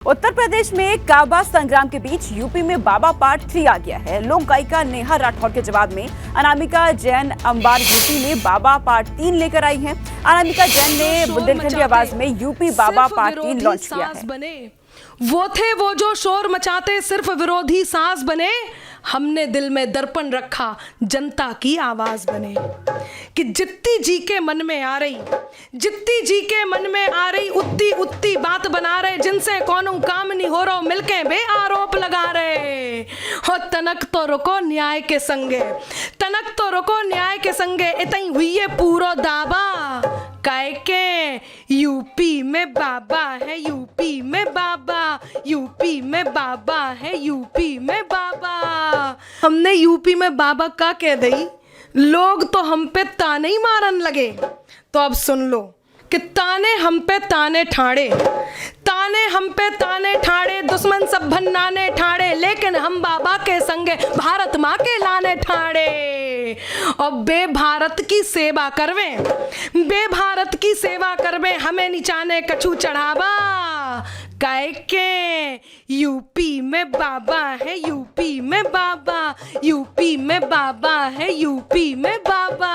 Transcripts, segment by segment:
उत्तर प्रदेश में काबा संग्राम के बीच यूपी में बाबा पार्ट 3 आ गया है। लोक गायिका नेहा राठौर के जवाब में अनामिका जैन अंबार यूपी में बाबा पार्ट 3 लेकर आई हैं। अनामिका जैन ने बुंदेलखंडी आवाज में यूपी बाबा पार्ट 3 लॉन्च किया है। वो थे वो जो शोर मचाते सिर्फ विरोधी सांस बने, हमने दिल में दर्पण रखा जनता की आवाज बने। कि जितनी जी के मन में आ रही, जितनी जी के मन में आ रही उतनी उतनी बात बना रहे, जिनसे कौन काम नहीं हो रहा मिलके बे आरोप लगा रहे हो। तनक तो रुको न्याय के संगे, तनक तो रुको न्याय के संगे, इतनी हुई है पूरा दावा काय के यूपी में बाबा है, यूपी में बाबा, यूपी में बाबा है, यूपी में बाबा। हमने यूपी में बाबा का कह दई, लोग तो हम पे ताने ही मारन लगे। तो अब सुन लो कि ताने हम पे ताने ठाड़े, ताने हम पे ताने ठाड़े, दुश्मन सब भन्नाने ठाड़े, लेकिन हम बाबा के संगे भारत माँ के लाने ठाड़े। और बे भारत की सेवा करवे, बे भारत की सेवा करवे, हमें निचाने कछू चढ़ावा काय के यूपी में बाबा है, यूपी में बाबा, यूपी में बाबा है, यूपी में बाबा।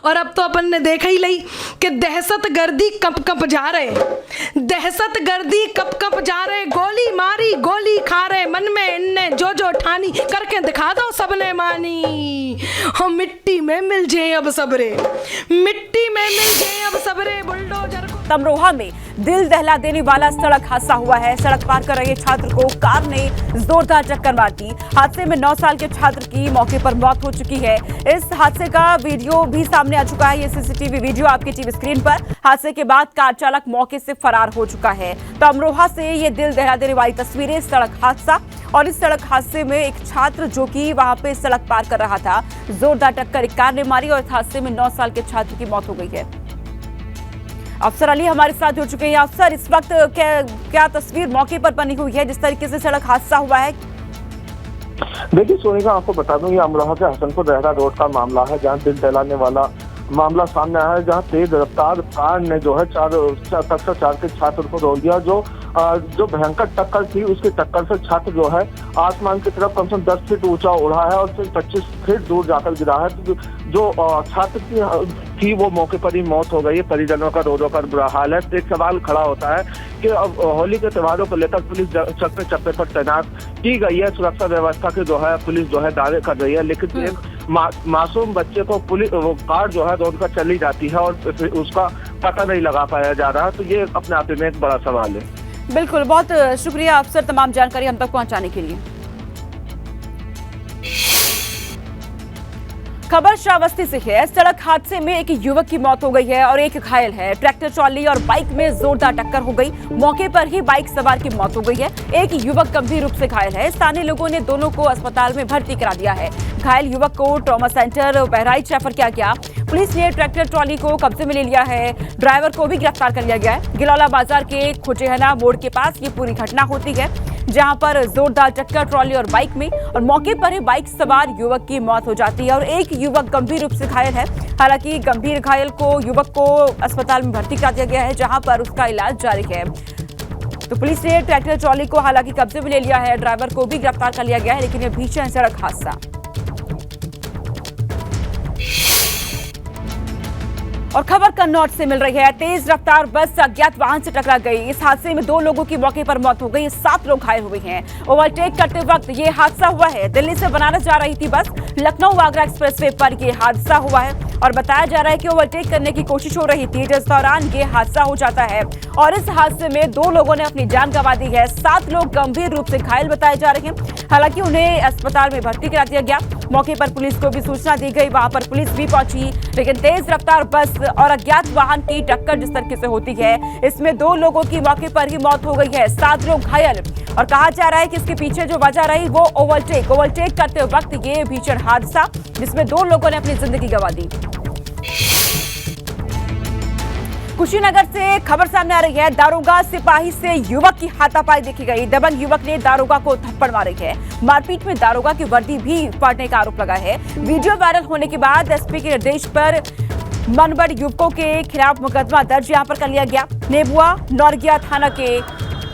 और अब तो अपन ने देखा ही लई कि दहशत गर्दी कप कप जा रहे, दहशत गर्दी कप कप जा रहे, गोली मारी गोली खा रहे, मन में इनने जो जो ठानी करके दिखा दो सबने मानी। हम मिट्टी में मिल जाए अब सबरे, मिट्टी में मिल जाए अब सबरे बुलडोजर को। तमरोहा में दिल दहला देने वाला सड़क हादसा हुआ है। सड़क पार कर रहे छात्र को कार ने जोरदार टक्कर मार दी। हादसे में 9 साल के छात्र की मौके पर मौत हो चुकी है। इस हादसे का वीडियो भी सामने आ चुका है। ये सीसीटीवी वीडियो आपकी टीवी स्क्रीन पर। हादसे के बाद कार चालक मौके से फरार हो चुका है। तो अमरोहा से ये दिल दहला देने वाली तस्वीरें, सड़क हादसा। और इस सड़क हादसे में एक छात्र जो कि वहां पे सड़क पार कर रहा था, जोरदार टक्कर एक कार ने मारी और इस हादसे में 9 साल के छात्र की मौत हो गई है। अफसर अली हमारे साथ जुड़ चुके हैं। अफसर, इस वक्त क्या तस्वीर मौके पर बनी हुई है जिस तरीके से सड़क हादसा हुआ है? देखिए सोनिका, आपको बता दूं, ये अमरोहा के हसनपुर रहरा रोड का मामला है, जहां दिल दहलाने वाला मामला सामने आया है, जहां तेज रफ्तार कार ने जो है कक्षा 4 के छात्र को रोक दिया। जो भयंकर टक्कर थी, उसकी टक्कर से छात्र जो है आसमान की तरफ कम से कम 10 फीट ऊंचा उड़ा है और फिर 25 फीट दूर जाकर गिरा है। तो जो छात्र की वो मौके पर ही मौत हो गई है। परिजनों का रो रो कर बुरा हाल है। तो एक सवाल खड़ा होता है कि अब होली के त्योहारों को लेकर पुलिस चप्पे चप्पे पर तैनात की गई है, सुरक्षा व्यवस्था की जो है पुलिस जो है दावे कर रही है, लेकिन एक मासूम बच्चे को पुलिस वो कार जो है रोड पर चली जाती है और उसका पता नहीं लगा पाया जा रहा। तो ये अपने आप में एक बड़ा सवाल है। बिल्कुल, बहुत शुक्रिया अफसर तमाम जानकारी हम तक पहुंचाने के लिए। खबर श्रावस्ती से है। सड़क हादसे में एक युवक की मौत हो गई है और एक घायल है। ट्रैक्टर ट्रॉली और बाइक में जोरदार टक्कर हो गई। मौके पर ही बाइक सवार की मौत हो गई है। एक युवक गंभीर रूप से घायल है। स्थानीय लोगों ने दोनों को अस्पताल में भर्ती करा दिया है। घायल युवक को ट्रॉमा सेंटर बहराइच रेफर किया गया। पुलिस ने ट्रैक्टर ट्रॉली को कब्जे में ले लिया है। ड्राइवर को भी गिरफ्तार कर लिया गया है। गिलौला बाजार के खुटेहना मोड़ के पास ये पूरी घटना होती है, जहां पर जोरदार टक्कर ट्रॉली और बाइक में, और मौके पर ही बाइक सवार युवक की मौत हो जाती है और एक युवक गंभीर रूप से घायल है। हालांकि गंभीर घायल को युवक को अस्पताल में भर्ती करा दिया गया है, जहां पर उसका इलाज जारी है। तो पुलिस ने ट्रैक्टर ट्रॉली को हालांकि कब्जे में ले लिया है। ड्राइवर को भी गिरफ्तार कर लिया गया है, लेकिन यह भीषण सड़क हादसा। और खबर कन्नौज से मिल रही है। तेज रफ्तार बस अज्ञात वाहन से टकरा गई। इस हादसे में 2 लोगों की मौके पर मौत हो गई, 7 लोग घायल हुए हैं। ओवरटेक करते वक्त ये हादसा हुआ है। दिल्ली से बनारस जा रही थी बस, लखनऊ आगरा एक्सप्रेसवे पर यह हादसा हुआ है और बताया जा रहा है कि ओवरटेक करने की कोशिश हो रही थी, जिस दौरान ये हादसा हो जाता है और इस हादसे में 2 लोगों ने अपनी जान गंवा दी है। 7 लोग गंभीर रूप से घायल बताए जा रहे हैं। हालांकि उन्हें अस्पताल में भर्ती करा दिया गया। मौके पर पुलिस को भी सूचना दी गई, वहां पर पुलिस भी पहुंची, लेकिन तेज रफ्तार बस और अज्ञात वाहन की टक्कर जिस तरीके से होती है, इसमें 2 लोगों की मौके पर ही मौत हो गई है, 7 लोग घायल। और कहा जा रहा है कि इसके पीछे जो वजह रही वो ओवरटेक करते वक्त ये भीषण हादसा, जिसमें 2 लोगों ने अपनी जिंदगी गंवा दी। कुशीनगर से खबर सामने आ रही है। दारोगा सिपाही से युवक की हाथापाई देखी गई। दबंग युवक ने दारोगा को थप्पड़ मारे है। मारपीट में दारोगा की वर्दी भी फाड़ने का आरोप लगा है। वीडियो वायरल होने के बाद एसपी के निर्देश पर मनबड़ युवकों के खिलाफ मुकदमा दर्ज यहां पर कर लिया गया। नेबुआ नौरगिया थाना के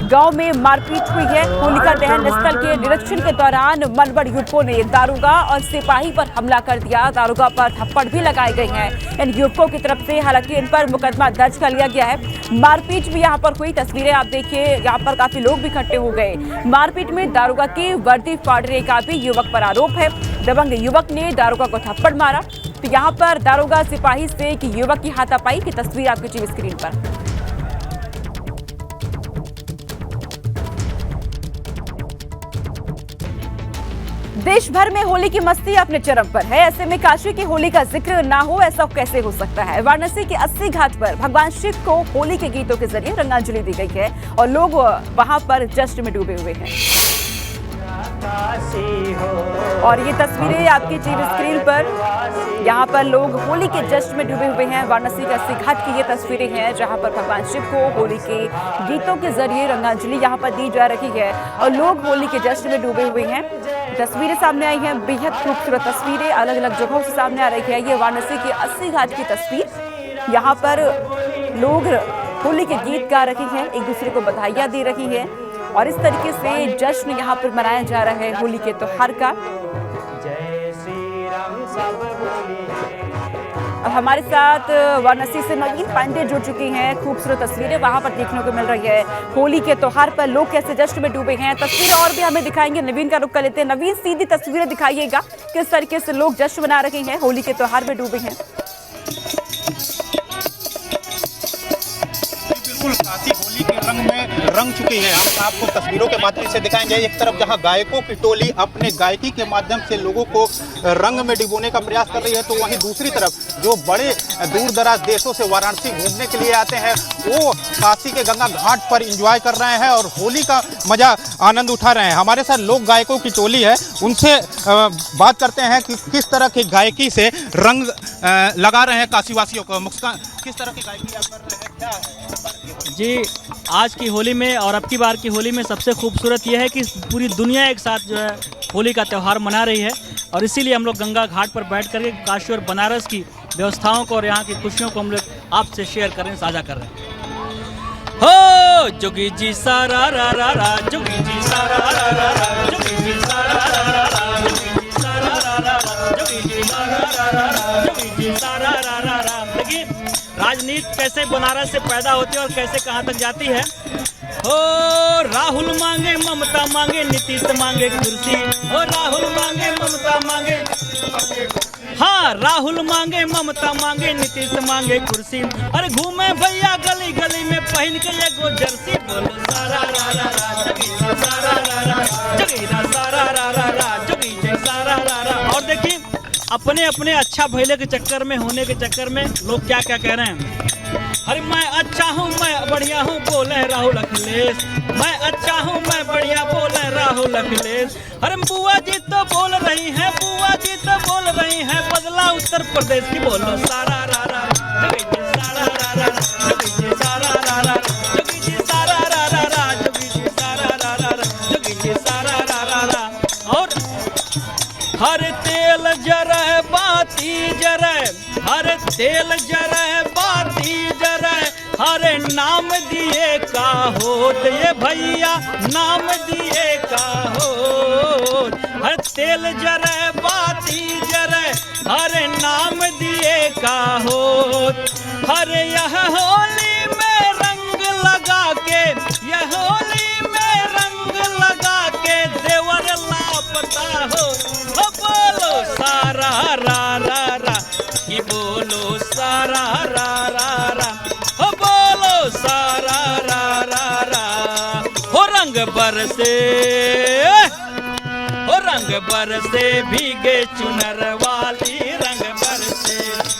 गांव में मारपीट हुई है। होलिका दहन स्थल के निरीक्षण के दौरान मनबड़ युवकों ने दारोगा और सिपाही पर हमला कर दिया। दारोगा पर थप्पड़ भी लगाए गए हैं इन युवकों की तरफ से। हालांकि इन पर मुकदमा दर्ज कर लिया गया है। मारपीट भी यहां पर हुई। तस्वीरें आप देखिए, यहां पर काफी लोग भी इकट्ठे हो गए। मारपीट में दारोगा की वर्दी फाड़ने का भी युवक पर आरोप है। दबंग युवक ने दारोगा को थप्पड़ मारा। तो यहाँ पर दारोगा सिपाही से एक युवक की हाथापाई की तस्वीर आपकी टीवी स्क्रीन पर। देश भर में होली की मस्ती अपने चरम पर है। ऐसे में काशी की होली का जिक्र ना हो, ऐसा कैसे हो सकता है। वाराणसी के 80 घाट पर भगवान शिव को होली के गीतों के जरिए रंगांजलि दी गई है और लोग वहां पर जश्न में डूबे हुए हैं। और ये तस्वीरें आपकी टीवी स्क्रीन पर, यहाँ पर लोग होली के जश्न में डूबे हुए हैं। वाराणसी के 80 घाट की ये तस्वीरें हैं जहाँ पर भगवान शिव को होली के गीतों के जरिए रंगांजलि यहाँ पर दी जा रही है और लोग होली के जश्न में डूबे हुए हैं। तस्वीरें सामने आई हैं, बेहद खूबसूरत तस्वीरें अलग अलग जगहों से सामने आ रही है। ये वाराणसी के 80 घाट की तस्वीर, यहाँ पर लोग होली के गीत गा रहे हैं, एक दूसरे को बधाइयाँ दे रही है और इस तरीके से जश्न यहाँ पर मनाया जा रहा है होली के त्योहार का। अब हमारे साथ वाराणसी से नवीन पांडे जुड़ चुकी हैं। खूबसूरत तस्वीरें वहां पर देखने को मिल रही है। होली के त्योहार पर लोग कैसे जश्न में डूबे हैं, तस्वीरें और भी हमें दिखाएंगे। नवीन का रुख कर लेते हैं। नवीन, सीधी तस्वीरें दिखाइएगा, किस तरीके से लोग जश्न मना रहे हैं, होली के त्योहार में डूबे हैं। काशी होली के रंग में रंग चुकी है। हम आपको तस्वीरों के माध्यम से दिखाएंगे। एक तरफ जहां गायकों की टोली अपने गायकी के माध्यम से लोगों को रंग में डुबोने का प्रयास कर रही है, तो वहीं दूसरी तरफ जो बड़े दूर दराज देशों से वाराणसी घूमने के लिए आते हैं वो काशी के गंगा घाट पर एंजॉय कर रहे हैं और होली का मजा आनंद उठा रहे हैं। हमारे साथ लोक गायकों की टोली है, उनसे बात करते हैं कि किस तरह की गायकी से रंग लगा रहे हैं काशीवासियों को। मुस्कान, किस तरह की गायकी आप कर रहे हैं, क्या है? जी, आज की होली में और अब की बार की होली में सबसे खूबसूरत यह है कि पूरी दुनिया एक साथ जो है होली का त्यौहार मना रही है और इसीलिए हम लोग गंगा घाट पर बैठ करके काशी और बनारस की व्यवस्थाओं को और यहाँ की खुशियों को हम लोग आपसे शेयर कर रहे हैं, साझा कर रहे हैं। हो जोगी जी सारा रा रा रा, जोगी जी सारा रा रा रा, जोगी जी सारा रा रा रा, जोगी जी सारा रा रा रा, जोगी जी सारा रा रा रा, जोगी जी सारा रा रा रा। देखिए राजनीति कैसे बनारस से पैदा होती है और कैसे कहाँ तक जाती है। हो राहुल मांगे ममता मांगे नीतीश मांगे कुर्सी, हो राहुल मांगे ममता मांगे, हाँ राहुल मांगे ममता मांगे नीतीश मांगे कुर्सी। अरे घूमे भैया गली गली में पहन के एगो जर्सी, बोलो सारा रा रा रा, जोगी सारा रा रा, जोगी सारा रा रा रा, जोगी सारा रा रा। और देखिए अपने अपने अच्छा भैले के चक्कर में, होने के चक्कर में लोग क्या क्या कह रहे हैं। अरे मैं अच्छा हूँ, मैं बढ़िया हूँ, बोले राहुल अखिलेश। मैं अच्छा हूँ, मैं बढ़िया, बोले राहुल अखिलेश। अरे बुआ जी तो बोल रही हैं, बुआ जी तो बोल रही हैं, बदला उत्तर प्रदेश की, बोलो सारा रा रा, जोगी जी सारा रा रा, जोगी जी सारा रा रा, जोगी जी सारा रा रा रा, जोगी जी सारा रा रा, जोगी जी सारा रा रा रा। और हर तेल जरे बाती जरे, हर तेल जरे बाती जरे, हरे नाम दिए का होत ये भैया, नाम दिए का होत। हर तेल जरे बाती जरे, हरे नाम दिए का होत। हरे यह होली में रंग लगा के, यह होली में रंग लगा के देवर लापता हो। बोलो सारा रा रा रा, ये बोलो सारा रा रा रा, हो बोलो सारा रा रा रा। हो रंग बरसे, हो रंग बरसे भीगे चुनर वाली, रंग बरसे,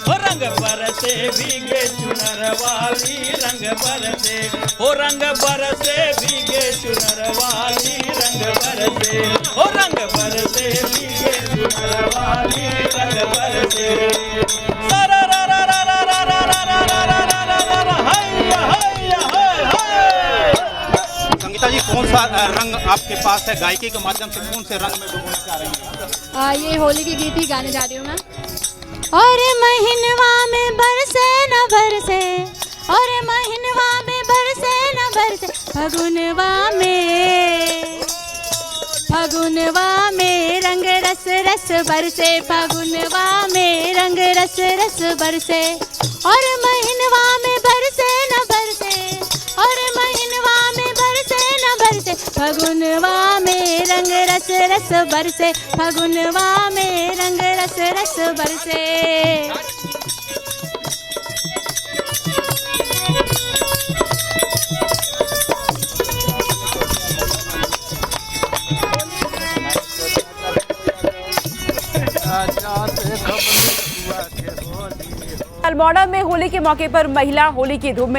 हो रंग बरसे भीगे चुनर वाली, रंग बरसे, हो रंग बरसे भीगे चुनर वाली, रंग बरसे, हो रंग बरसे भीगे चुनर वाली, रंग बरसे। सारा रा रा रा रा रा रा रा रा रा रा रा रा रा, हैया हैया है। संगीता जी, कौन सा रंग आपके पास है? गायकी के माध्यम से कौन से रंग में डुबोना चाह रही हैं? ये होली के गीत ही गाने जा रही हूँ मैं। और महीनवा में बरसे न बरसे, और महीनवा में बरसे न बरसे, फगुनवा में रंग रस रस बरसे, फगुनवा में रंग रस रस बरसे, और महीनवा में बरसे न बरसे, और महीनवा में बरसे न बरसे, फगुनवा में रंग रस रस बरसे, फगुनवा में रंग रस रस बरसे। अल्मोड़ा में होली के मौके पर महिला होली की धूम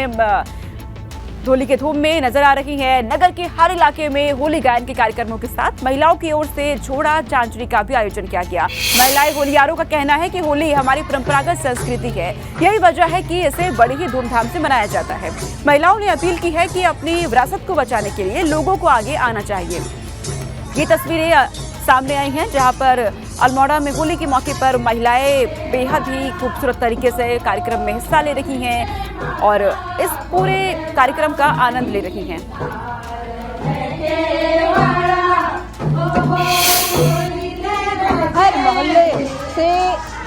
में नजर आ रही है। नगर के हर इलाके में होली गायन के कार्यक्रमों के साथ महिलाओं की ओर से जोड़ा चांचरी का भी आयोजन किया गया। महिलाएं होलियारों का कहना है कि होली हमारी परंपरागत संस्कृति है, यही वजह है कि इसे बड़ी ही धूमधाम से मनाया जाता है। महिलाओं ने अपील की है कि अपनी विरासत को बचाने के लिए लोगों को आगे आना चाहिए। ये तस्वीरें सामने आई हैं जहां पर अल्मोड़ा में होली के मौके पर महिलाएं बेहद ही खूबसूरत तरीके से कार्यक्रम में हिस्सा ले रही हैं और इस पूरे कार्यक्रम का आनंद ले रही हैं। हर मोहल्ले से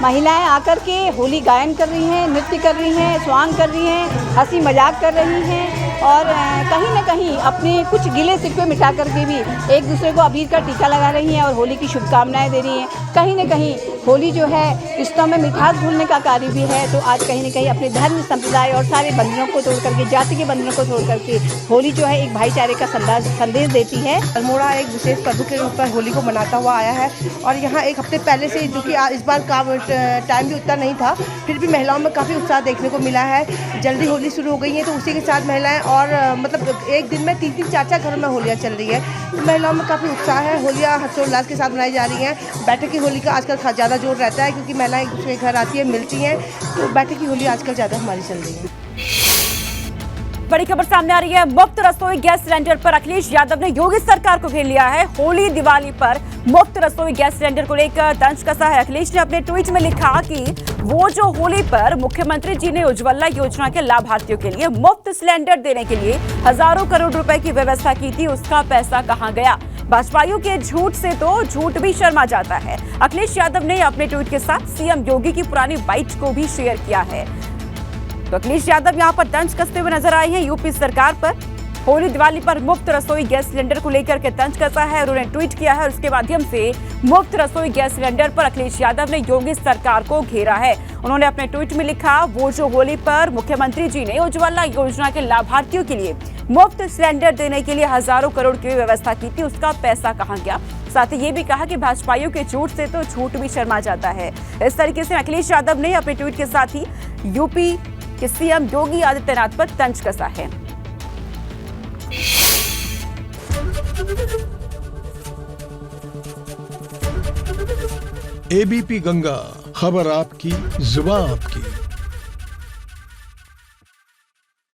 महिलाएं आकर के होली गायन कर रही हैं, नृत्य कर रही हैं, स्वांग कर रही हैं, हंसी मजाक कर रही हैं और कहीं न कहीं अपने कुछ गिले शिकवे मिटा करके भी एक दूसरे को अबीर का टीका लगा रही हैं और होली की शुभकामनाएं दे रही हैं। कहीं न कहीं होली जो है रिश्तों में मिठास घुलने का कार्य भी है। तो आज कहीं न कहीं अपने धर्म संप्रदाय और सारे बंधनों को तोड़ करके, जाति के बंधनों को तोड़ करके होली जो है एक भाईचारे का संदेश देती है। अल्मोड़ा एक विशेष पर्व के रूप में होली को मनाता हुआ आया है और यहाँ एक हफ्ते पहले से, जो कि इस बार टाइम भी उतना नहीं था, फिर भी महिलाओं में काफ़ी उत्साह देखने को मिला है। जल्दी होली शुरू हो गई है तो उसी के साथ महिलाएं और मतलब एक दिन में 3-3 4-4 घरों में होलियाँ चल रही है। तो महिलाओं में काफ़ी उत्साह है। होलियाँ हर्षोल्लास के साथ मनाई जा रही हैं। बैठक की होली का आजकल ज़्यादा जोर रहता है क्योंकि महिलाएं एक दूसरे के घर आती हैं, मिलती हैं, तो बैठक की होली आजकल ज़्यादा हमारी चल रही है। बड़ी खबर सामने आ रही है। मुफ्त रसोई गैस सिलेंडर पर अखिलेश यादव ने योगी सरकार को घेर लिया है। होली दिवाली पर मुफ्त रसोई गैस सिलेंडर को लेकर तंज कसा है। अखिलेश ने अपने ट्वीट में लिखा कि वो जो होली पर मुख्यमंत्री जी ने उज्ज्वला योजना के लाभार्थियों के लिए मुफ्त सिलेंडर देने के लिए हजारों करोड़ रुपए की व्यवस्था की थी, उसका पैसा कहां गया? भाजपाइयों के झूठ से तो झूठ भी शर्मा जाता है। अखिलेश यादव ने अपने ट्वीट के साथ सीएम योगी की पुरानी बाइट को भी शेयर किया है। तो अखिलेश यादव यहां पर तंज कसते हुए नजर आए हैं यूपी सरकार पर। होली दिवाली पर मुफ्त रसोई गैस सिलेंडर को लेकर के तंज कसा है और उन्हें ट्वीट किया है और उसके माध्यम से मुफ्त रसोई गैस सिलेंडर पर अखिलेश यादव ने योगी सरकार को घेरा है। उन्होंने अपने ट्वीट में लिखा, वो जो होली पर मुख्यमंत्री जी ने उज्ज्वला योजना के लाभार्थियों के लिए मुफ्त सिलेंडर देने के लिए हजारों करोड़ की व्यवस्था की थी, उसका पैसा कहां गया? साथ ही ये भी कहा कि भाजपाइयों के झूठ से तो झूठ भी शर्मा जाता है। इस तरीके से अखिलेश यादव ने अपने ट्वीट के साथ ही यूपी के सीएम योगी आदित्यनाथ पर तंज कसा है। एबीपी गंगा, खबर आपकी, जुबान आपकी।